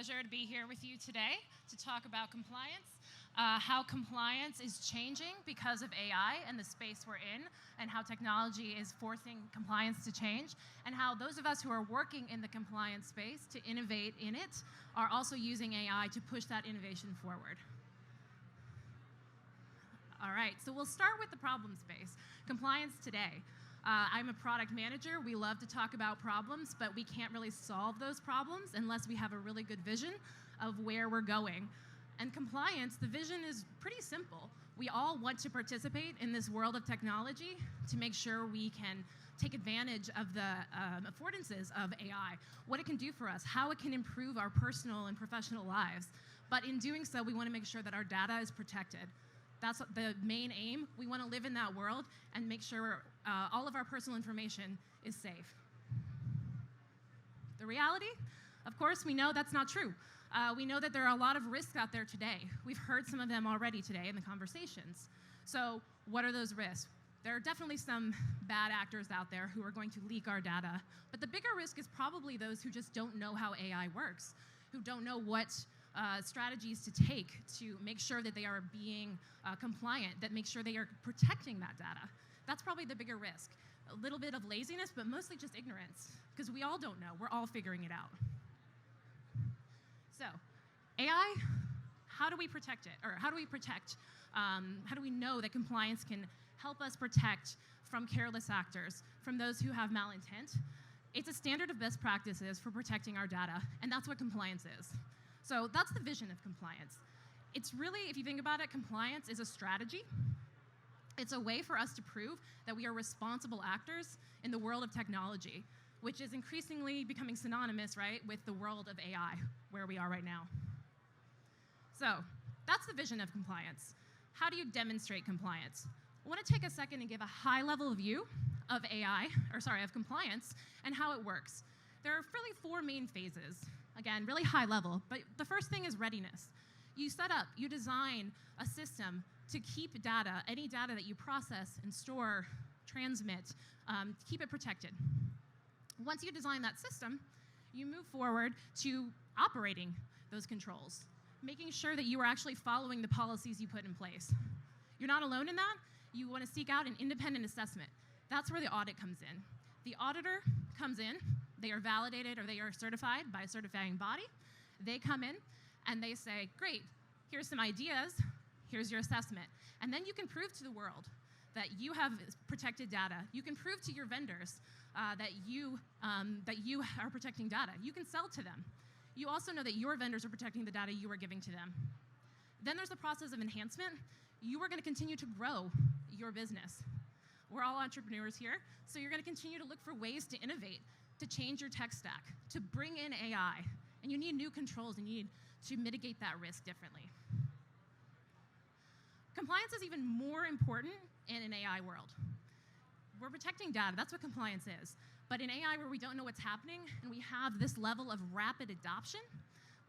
pleasure to be here with you today to talk about compliance, how compliance is changing because of AI and the space we're in, and how technology is forcing compliance to change, and how those of us who are working in the compliance space to innovate in it are also using AI to push that innovation forward. All right, so we'll start with the problem space, compliance today. I'm a product manager. We love to talk about problems, but we can't really solve those problems unless we have a really good vision of where we're going. And compliance, the vision is pretty simple. We all want to participate in this world of technology to make sure we can take advantage of the affordances of AI, what it can do for us, how it can improve our personal and professional lives. But in doing so, we want to make sure that our data is protected. That's the main aim. We want to live in that world and make sure all of our personal information is safe. The reality, of course, we know that's not true. We know that there are a lot of risks out there today. We've heard some of them already today in the conversations. So what are those risks? There are definitely some bad actors out there who are going to leak our data. But the bigger risk is probably those who just don't know how AI works, who don't know what strategies to take to make sure that they are being compliant, that make sure they are protecting that data. That's probably the bigger risk. A little bit of laziness, but mostly just ignorance, because we all don't know. We're all figuring it out. So, AI, how do we protect it? Or how do we know that compliance can help us protect from careless actors, from those who have malintent? It's a standard of best practices for protecting our data, and that's what compliance is. So that's the vision of compliance. It's really, if you think about it, compliance is a strategy. It's a way for us to prove that we are responsible actors in the world of technology, which is increasingly becoming synonymous, right, with the world of AI, where we are right now. So that's the vision of compliance. How do you demonstrate compliance? I want to take a second and give a high-level view of of compliance and how it works. There are really four main phases. Again, really high level, but the first thing is readiness. You set up, you design a system to keep data, any data that you process and store, transmit, keep it protected. Once you design that system, you move forward to operating those controls, making sure that you are actually following the policies you put in place. You're not alone in that. You want to seek out an independent assessment. That's where the audit comes in. The auditor comes in, they are validated or they are certified by a certifying body. They come in and they say, great, here's some ideas, here's your assessment. And then you can prove to the world that you have protected data. You can prove to your vendors that you are protecting data. You can sell to them. You also know that your vendors are protecting the data you are giving to them. Then there's the process of enhancement. You are going to continue to grow your business. We're all entrepreneurs here, so you're going to continue to look for ways to innovate, to change your tech stack, to bring in AI. And you need new controls, and you need to mitigate that risk differently. Compliance is even more important in an AI world. We're protecting data, that's what compliance is. But in AI where we don't know what's happening, and we have this level of rapid adoption,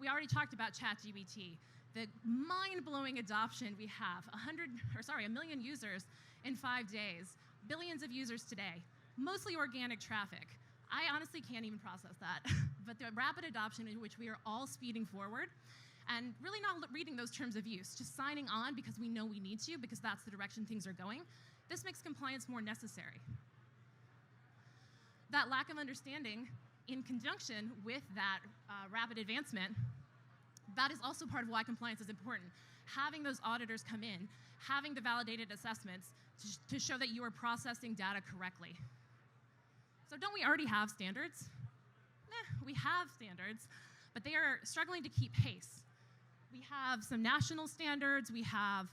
we already talked about ChatGPT, the mind-blowing adoption we have, 1 million users in 5 days, billions of users today, mostly organic traffic. I honestly can't even process that. But the rapid adoption in which we are all speeding forward and really not reading those terms of use, just signing on because we know we need to, because that's the direction things are going, this makes compliance more necessary. That lack of understanding in conjunction with that rapid advancement, that is also part of why compliance is important. Having those auditors come in, having the validated assessments to show that you are processing data correctly. So don't we already have standards? We have standards, but they are struggling to keep pace. We have some national standards, we have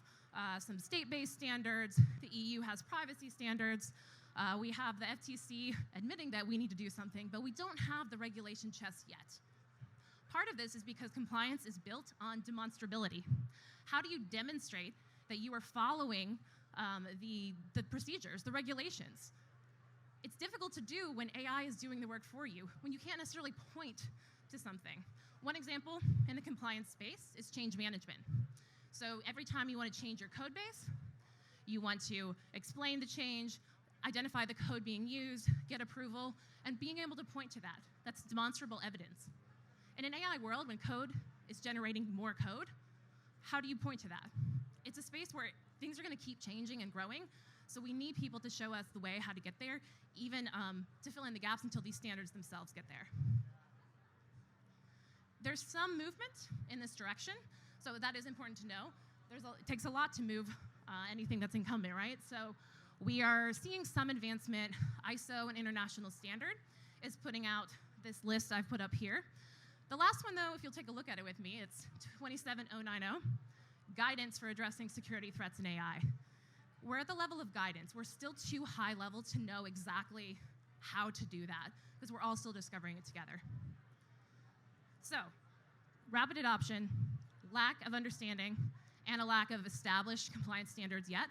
some state-based standards, the EU has privacy standards, we have the FTC admitting that we need to do something, but we don't have the regulation chest yet. Part of this is because compliance is built on demonstrability. How do you demonstrate that you are following the procedures, the regulations? It's difficult to do when AI is doing the work for you, when you can't necessarily point to something. One example in the compliance space is change management. So every time you want to change your code base, you want to explain the change, identify the code being used, get approval, and being able to point to that. That's demonstrable evidence. In an AI world, when code is generating more code, how do you point to that? It's a space where things are going to keep changing and growing, so we need people to show us the way how to get there, even to fill in the gaps until these standards themselves get there. There's some movement in this direction, so that is important to know. It takes a lot to move anything that's incumbent, right? So we are seeing some advancement. ISO, an international standard, is putting out this list I've put up here. The last one, though, if you'll take a look at it with me, it's 27090, Guidance for Addressing Security Threats in AI. We're at the level of guidance. We're still too high level to know exactly how to do that, because we're all still discovering it together. So, rapid adoption, lack of understanding, and a lack of established compliance standards yet.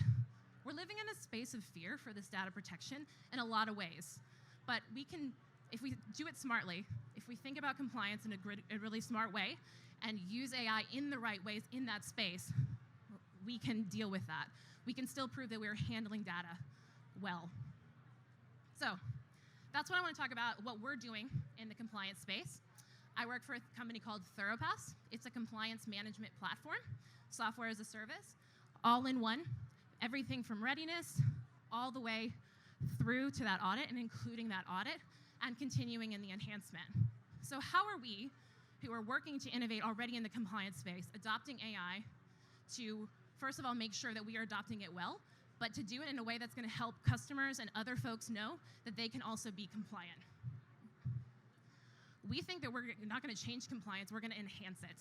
We're living in a space of fear for this data protection in a lot of ways. But we can, if we do it smartly, if we think about compliance in a really smart way and use AI in the right ways in that space, we can deal with that. We can still prove that we're handling data well. So that's what I want to talk about, what we're doing in the compliance space. I work for a company called Thoropass. It's a compliance management platform, software as a service, all in one, everything from readiness all the way through to that audit and including that audit and continuing in the enhancement. So how are we, who are working to innovate already in the compliance space, adopting AI to, first of all, make sure that we are adopting it well, but to do it in a way that's going to help customers and other folks know that they can also be compliant? We think that we're not going to change compliance, we're going to enhance it.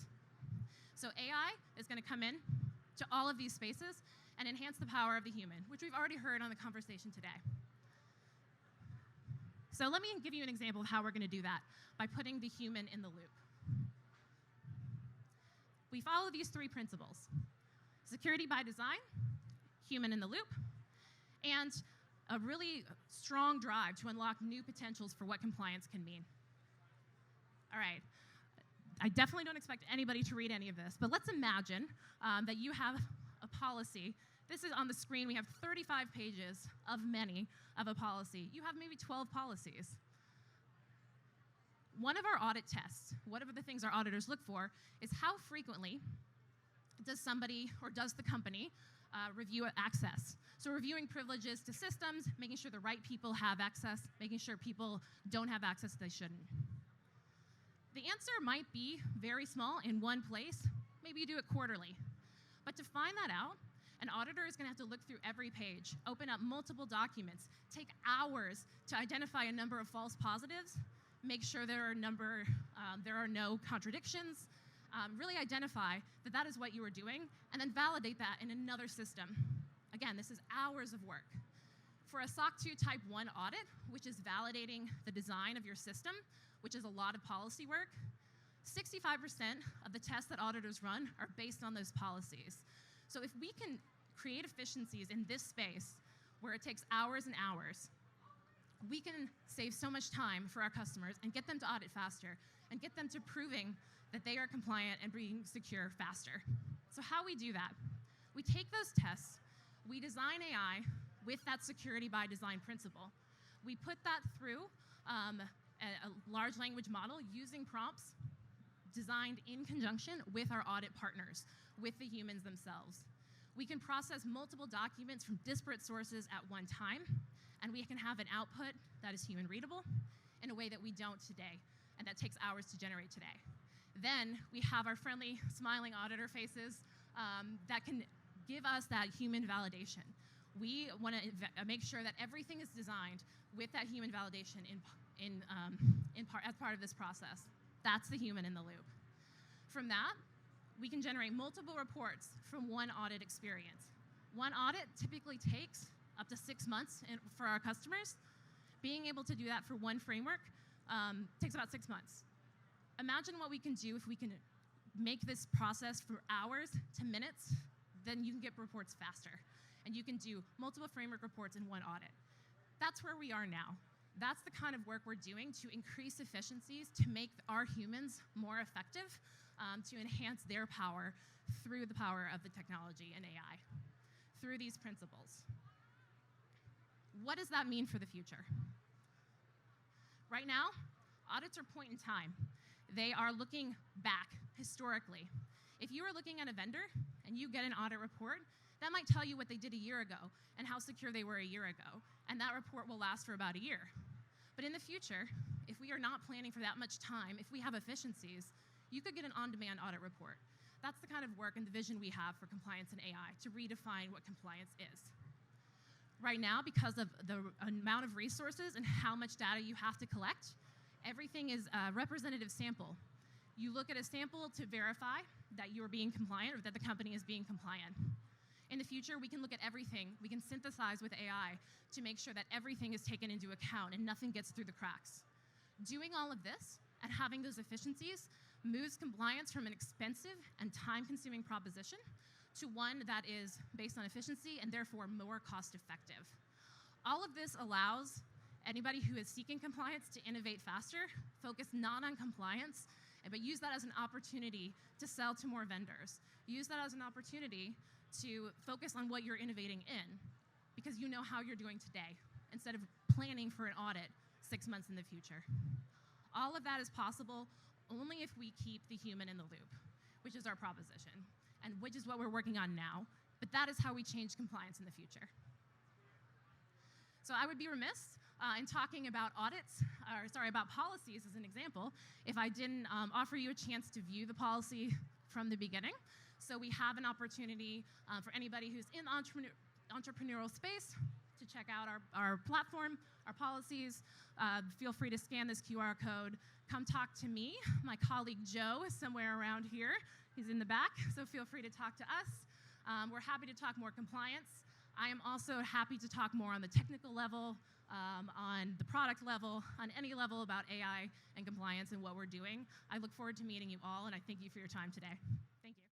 So AI is going to come in to all of these spaces and enhance the power of the human, which we've already heard on the conversation today. So let me give you an example of how we're going to do that by putting the human in the loop. We follow these three principles: security by design, human in the loop, and a really strong drive to unlock new potentials for what compliance can mean. All right, I definitely don't expect anybody to read any of this, but let's imagine that you have a policy. This is on the screen. We have 35 pages of many of a policy. You have maybe 12 policies. One of our audit tests, one of the things our auditors look for, is how frequently does somebody or does the company review access. So reviewing privileges to systems, making sure the right people have access, making sure people don't have access they shouldn't. The answer might be very small in one place. Maybe you do it quarterly. But to find that out, an auditor is going to have to look through every page, open up multiple documents, take hours to identify a number of false positives, make sure there are no contradictions, really identify that that is what you are doing, and then validate that in another system. Again, this is hours of work. For a SOC 2 Type 1 audit, which is validating the design of your system, which is a lot of policy work, 65% of the tests that auditors run are based on those policies. So if we can create efficiencies in this space where it takes hours and hours, we can save so much time for our customers and get them to audit faster and get them to proving that they are compliant and being secure faster. So how we do that? We take those tests, we design AI with that security by design principle. We put that through a large language model using prompts designed in conjunction with our audit partners, with the humans themselves. We can process multiple documents from disparate sources at one time, and we can have an output that is human readable in a way that we don't today, and that takes hours to generate today. Then we have our friendly, smiling auditor faces that can give us that human validation. We want to make sure that everything is designed with that human validation as part of this process. That's the human in the loop. From that, we can generate multiple reports from one audit experience. One audit typically takes up to 6 months for our customers. Being able to do that for one framework takes about 6 months. Imagine what we can do if we can make this process from hours to minutes, then you can get reports faster. And you can do multiple framework reports in one audit. That's where we are now. That's the kind of work we're doing to increase efficiencies, to make our humans more effective, to enhance their power through the power of the technology and AI, through these principles. What does that mean for the future? Right now, audits are point in time. They are looking back historically. If you are looking at a vendor and you get an audit report, that might tell you what they did a year ago and how secure they were a year ago, and that report will last for about a year. But in the future, if we are not planning for that much time, if we have efficiencies, you could get an on-demand audit report. That's the kind of work and the vision we have for compliance and AI, to redefine what compliance is. Right now, because of the amount of resources and how much data you have to collect, everything is a representative sample. You look at a sample to verify that you are being compliant or that the company is being compliant. In the future, we can look at everything. We can synthesize with AI to make sure that everything is taken into account and nothing gets through the cracks. Doing all of this and having those efficiencies moves compliance from an expensive and time-consuming proposition to one that is based on efficiency and therefore more cost-effective. All of this allows anybody who is seeking compliance to innovate faster, focus not on compliance, but use that as an opportunity to sell to more vendors. Use that as an opportunity to focus on what you're innovating in, because you know how you're doing today, instead of planning for an audit 6 months in the future. All of that is possible only if we keep the human in the loop, which is our proposition, and which is what we're working on now, but that is how we change compliance in the future. So I would be remiss in talking about about policies as an example, if I didn't offer you a chance to view the policy from the beginning. So we have an opportunity for anybody who's in the entrepreneurial space to check out our platform, our policies. Feel free to scan this QR code. Come talk to me. My colleague Joe is somewhere around here. He's in the back, so feel free to talk to us. We're happy to talk more compliance. I am also happy to talk more on the technical level, on the product level, on any level about AI and compliance and what we're doing. I look forward to meeting you all, and I thank you for your time today. Thank you.